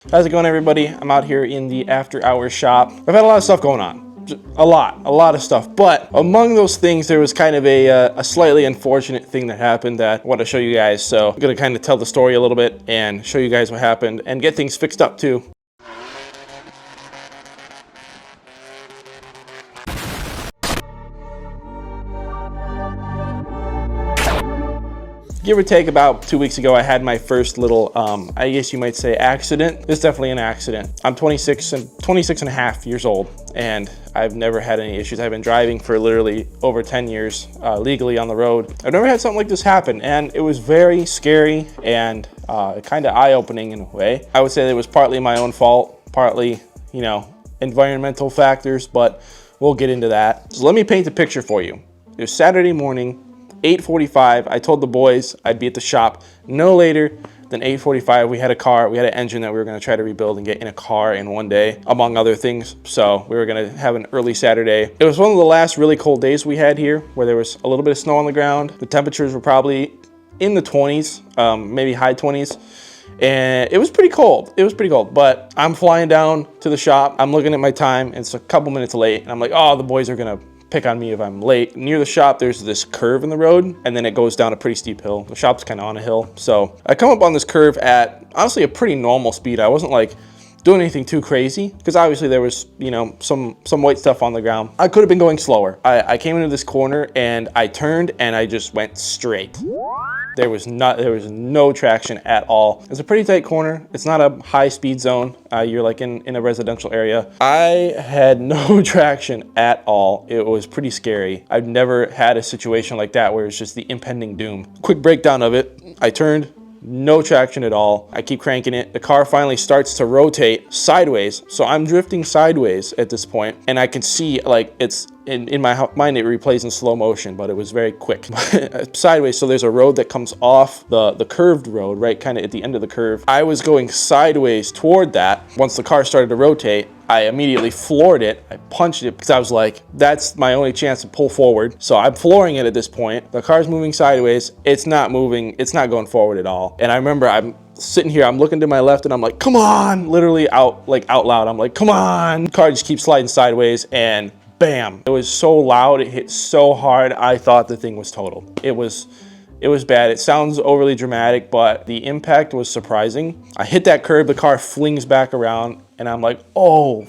How's it going, everybody? I'm out here in the after hours shop. I've had a lot of stuff going on. A lot of stuff. But among those things, there was kind of a slightly unfortunate thing that happened that I want to show you guys. So I'm going to kind of tell the story a little bit and show you guys what happened and get things fixed up too. Give or take about 2 weeks ago, I had my first little, I guess you might say accident. It's definitely an accident. I'm 26 and a half years old, and I've never had any issues. I've been driving for literally over 10 years legally on the road. I've never had something like this happen, and it was very scary and kind of eye-opening in a way. I would say that it was partly my own fault, partly, you know, environmental factors, but we'll get into that. So let me paint a picture for you. It was Saturday morning, 8:45. I told the boys I'd be at the shop no later than 8:45. We had an engine that we were going to try to rebuild and get in a car in one day, among other things. So we were going to have an early Saturday. It was one of the last really cold days we had here, where there was a little bit of snow on the ground. The temperatures were probably in the 20s, maybe high 20s. And it was pretty cold. But I'm flying down to the shop. I'm looking at my time, and it's a couple minutes late. And I'm like, oh, the boys are going to pick on me if I'm late. Near the shop, there's this curve in the road, and then it goes down a pretty steep hill. The shop's kind of on a hill. So I come up on this curve at, honestly, a pretty normal speed. I wasn't like doing anything too crazy, because obviously there was, you know, some white stuff on the ground. I could have been going slower. I came into this corner, and I turned, and I just went straight. There was no traction at all. It's a pretty tight corner. It's not a high speed zone. You're like in a residential area. I had no traction at all. It was pretty scary. I've never had a situation like that where it's just the impending doom. Quick breakdown of it. I turned, no traction at all. I keep cranking it. The car finally starts to rotate sideways. So I'm drifting sideways at this point, and I can see, like, it's in my mind, it replays in slow motion, but it was very quick. Sideways. So there's a road that comes off the curved road, right, kind of at the end of the curve. I was going sideways toward that. Once the car started to rotate, I immediately floored it. I punched it because I was like, that's my only chance to pull forward. So I'm flooring it at this point. The car's moving sideways. It's not moving. It's not going forward at all. And I remember I'm sitting here, I'm looking to my left, and I'm like, come on, literally out loud. I'm like, come on. The car just keeps sliding sideways, and bam. It was so loud. It hit so hard. I thought the thing was totaled. It was bad. It sounds overly dramatic, but the impact was surprising. I hit that curb, the car flings back around, and I'm like, oh, it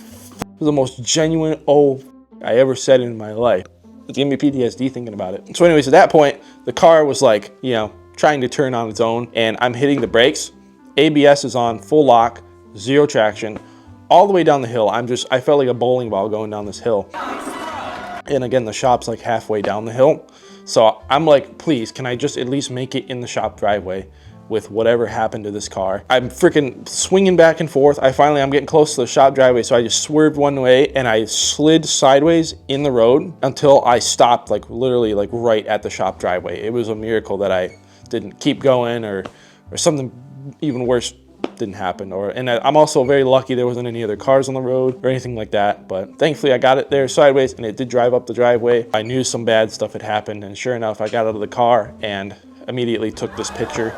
was the most genuine oh I ever said in my life. It's giving me PTSD thinking about it. So anyways, at that point, the car was like, you know, trying to turn on its own, and I'm hitting the brakes. ABS is on full lock, zero traction, all the way down the hill. I felt like a bowling ball going down this hill. And again, the shop's like halfway down the hill. So I'm like, please, can I just at least make it in the shop driveway with whatever happened to this car? I'm freaking swinging back and forth. I'm getting close to the shop driveway, so I just swerved one way and I slid sideways in the road until I stopped, like literally like right at the shop driveway. It was a miracle that I didn't keep going or something even worse didn't happen. And I'm also very lucky there wasn't any other cars on the road or anything like that, but thankfully I got it there sideways and it did drive up the driveway. I knew some bad stuff had happened, and sure enough, I got out of the car and immediately took this picture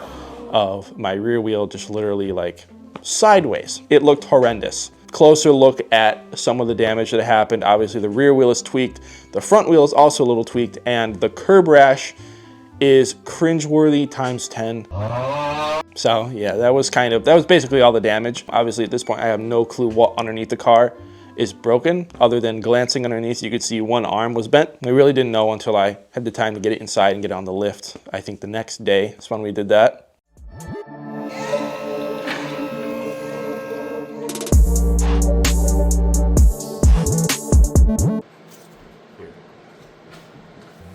of my rear wheel just literally like sideways. It looked horrendous. Closer look at some of the damage that happened. Obviously the rear wheel is tweaked, the front wheel is also a little tweaked, and the curb rash is cringeworthy times 10. So yeah, that was basically all the damage. Obviously at this point, I have no clue what underneath the car is broken. Other than glancing underneath, you could see one arm was bent. I really didn't know until I had the time to get it inside and get on the lift. I think the next day is when we did that.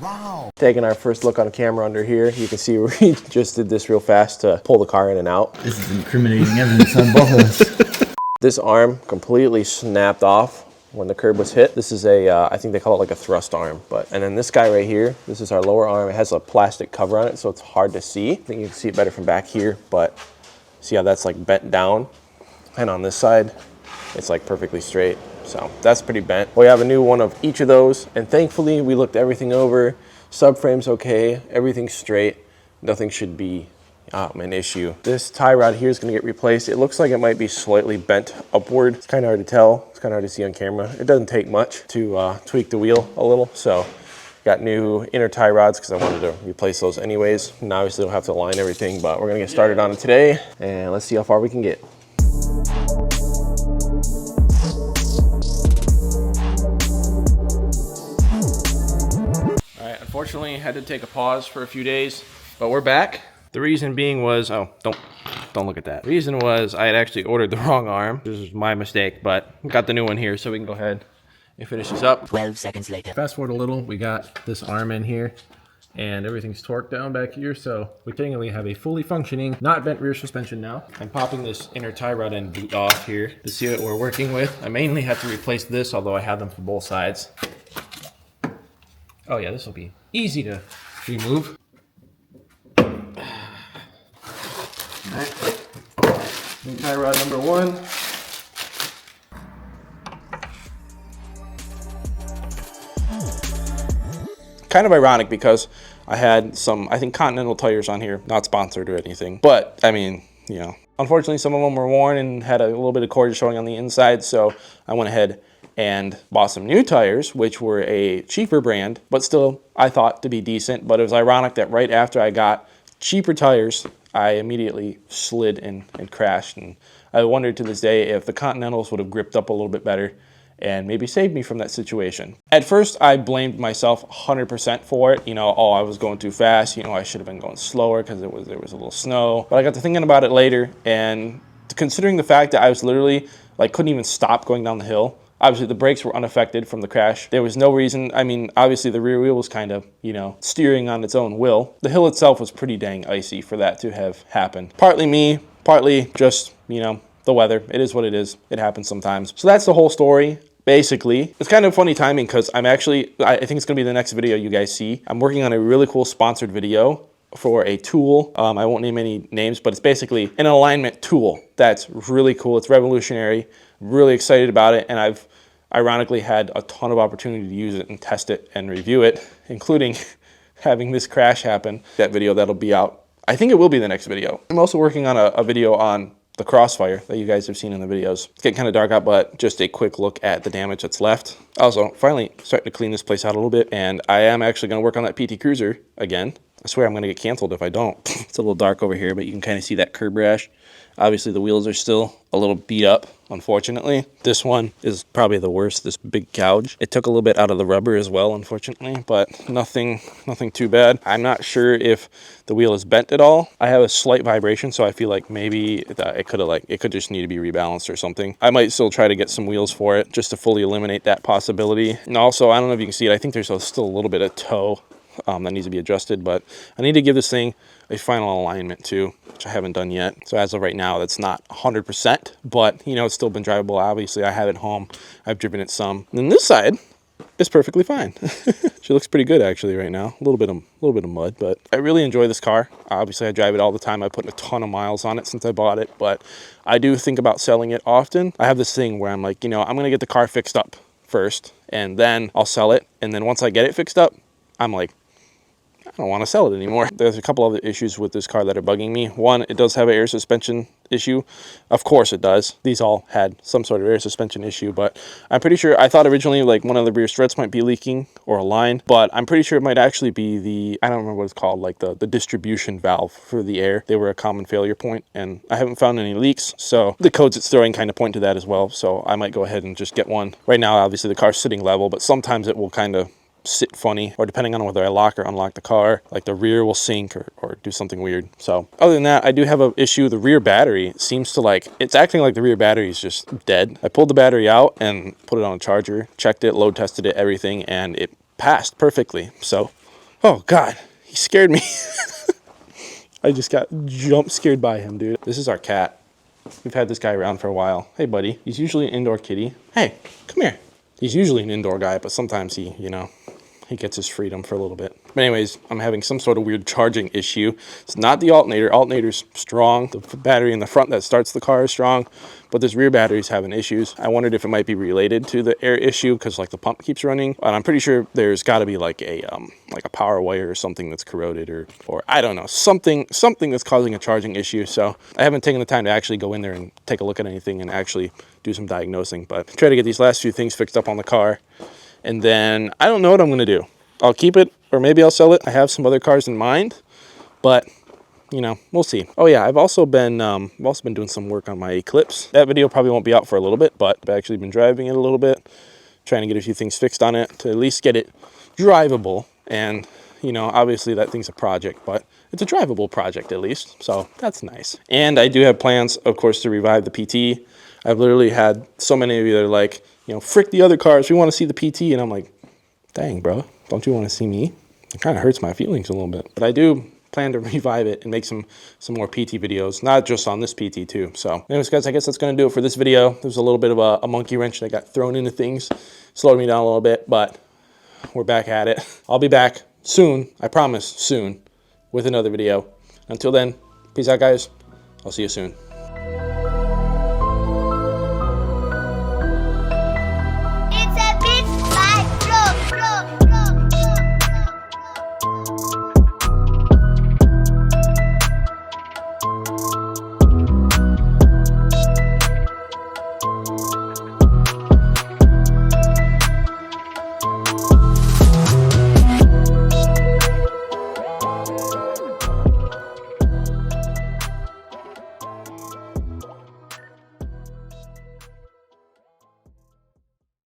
Wow. Taking our first look on camera under here, you can see we just did this real fast to pull the car in and out. This is incriminating evidence on both of us. This arm completely snapped off when the curb was hit. This is I think they call it like a thrust arm. And then this guy right here, this is our lower arm. It has a plastic cover on it, so it's hard to see. I think you can see it better from back here, but see how that's like bent down? And on this side, it's like perfectly straight. So that's pretty bent. We have a new one of each of those, and thankfully we looked everything over. Subframe's okay, everything's straight. Nothing should be an issue. This tie rod here is gonna get replaced. It looks like it might be slightly bent upward. It's kind of hard to tell. It's kind of hard to see on camera. It doesn't take much to tweak the wheel a little. So got new inner tie rods because I wanted to replace those anyways. And obviously don't have to align everything, but we're gonna get started on it today and let's see how far we can get. All right, unfortunately I had to take a pause for a few days, but we're back. The reason being was, oh, don't look at that. The reason was I had actually ordered the wrong arm. This is my mistake, but we got the new one here, so we can go ahead and finish this up. 12 seconds later. Fast forward a little, we got this arm in here, and everything's torqued down back here, so we technically have a fully functioning, not bent rear suspension now. I'm popping this inner tie rod and boot off here to see what we're working with. I mainly have to replace this, although I have them for both sides. Oh yeah, this will be easy to remove. Alright, tie rod number 1. Kind of ironic because I had some, I think, Continental tires on here, not sponsored or anything. But, I mean, you know, unfortunately some of them were worn and had a little bit of cord showing on the inside, so I went ahead and bought some new tires, which were a cheaper brand, but still I thought to be decent. But it was ironic that right after I got cheaper tires, I immediately slid and crashed. And I wondered to this day if the Continentals would have gripped up a little bit better and maybe saved me from that situation. At first, I blamed myself 100% for it. You know, oh, I was going too fast. You know, I should have been going slower because there was a little snow. But I got to thinking about it later, and considering the fact that I was literally, like, couldn't even stop going down the hill. Obviously, the brakes were unaffected from the crash. There was no reason. I mean, obviously, the rear wheel was kind of, you know, steering on its own will. The hill itself was pretty dang icy for that to have happened. Partly me, partly just, you know, the weather. It is what it is. It happens sometimes. So that's the whole story. Basically, it's kind of funny timing because I think it's going to be the next video you guys see. I'm working on a really cool sponsored video for a tool. I won't name any names, but it's basically an alignment tool that's really cool. It's revolutionary. Really excited about it, and I've ironically had a ton of opportunity to use it and test it and review it, including having this crash happen. That video, that'll be out. I think it will be the next video. I'm also working on a video on the crossfire that you guys have seen in the videos. It's getting kind of dark out, but just a quick look at the damage that's left. Also, finally starting to clean this place out a little bit, and I am actually going to work on that PT Cruiser again. I swear I'm going to get canceled if I don't. It's a little dark over here, but you can kind of see that curb rash. Obviously, the wheels are still a little beat up, unfortunately. This one is probably the worst, this big gouge. It took a little bit out of the rubber as well, unfortunately, but nothing too bad. I'm not sure if the wheel is bent at all. I have a slight vibration, so I feel like maybe it could just need to be rebalanced or something. I might still try to get some wheels for it just to fully eliminate that possibility. And also, I don't know if you can see it, I think there's still a little bit of toe that needs to be adjusted, but I need to give this thing a final alignment too, which I haven't done yet. So as of right now, that's not 100%, but you know, it's still been drivable. Obviously, I have it home. I've driven it some. And then this side is perfectly fine. She looks pretty good actually right now. A little bit of mud, but I really enjoy this car. Obviously, I drive it all the time. I put a ton of miles on it since I bought it, but I do think about selling it often. I have this thing where I'm like, you know, I'm gonna get the car fixed up first, and then I'll sell it. And then once I get it fixed up, I'm like, I don't want to sell it anymore. There's a couple other issues with this car that are bugging me. One, it does have an air suspension issue. Of course it does. These all had some sort of air suspension issue, but I'm pretty sure, I thought originally like one of the rear struts might be leaking or a line, but I'm pretty sure it might actually be the, I don't remember what it's called, like the distribution valve for the air. They were a common failure point, and I haven't found any leaks, so the codes it's throwing kind of point to that as well, so I might go ahead and just get one. Right now, obviously the car's sitting level, but sometimes it will kind of sit funny, or depending on whether I lock or unlock the car, like the rear will sink or do something weird. So other than that, I do have an issue. The rear battery seems to it's acting like the rear battery is just dead. I pulled the battery out and put it on a charger, checked it, load tested it, everything, and it passed perfectly. So, oh God, he scared me. I just got jump scared by him, dude. This is our cat. We've had this guy around for a while. Hey, buddy. He's usually an indoor kitty. Hey, come here. He's usually an indoor guy, but sometimes he, you know, he gets his freedom for a little bit. But anyways, I'm having some sort of weird charging issue. It's not the alternator. Alternator's strong. The battery in the front that starts the car is strong, but this rear battery's having issues. I wondered if it might be related to the air issue because like the pump keeps running. And I'm pretty sure there's got to be like a power wire or something that's corroded, or I don't know, something that's causing a charging issue. So I haven't taken the time to actually go in there and take a look at anything and actually do some diagnosing, but try to get these last few things fixed up on the car. And then I don't know what I'm going to do. I'll keep it, or maybe I'll sell it. I have some other cars in mind, but you know, we'll see. Oh yeah, I've also been doing some work on my Eclipse. That video probably won't be out for a little bit, but I've actually been driving it a little bit, trying to get a few things fixed on it to at least get it drivable. And you know, obviously that thing's a project, but it's a drivable project at least, so that's nice. And I do have plans, of course, to revive the PT. I've literally had so many of you that are like, you know, frick the other cars, we want to see the PT, and I'm like, dang, bro, don't you want to see me? It kind of hurts my feelings a little bit, but I do plan to revive it and make some more PT videos, not just on this PT too. So anyways, guys, I guess that's going to do it for this video. There's a little bit of a monkey wrench that got thrown into things, slowed me down a little bit, but we're back at it. I'll be back soon, I promise, soon, with another video. Until then, peace out, guys. I'll see you soon.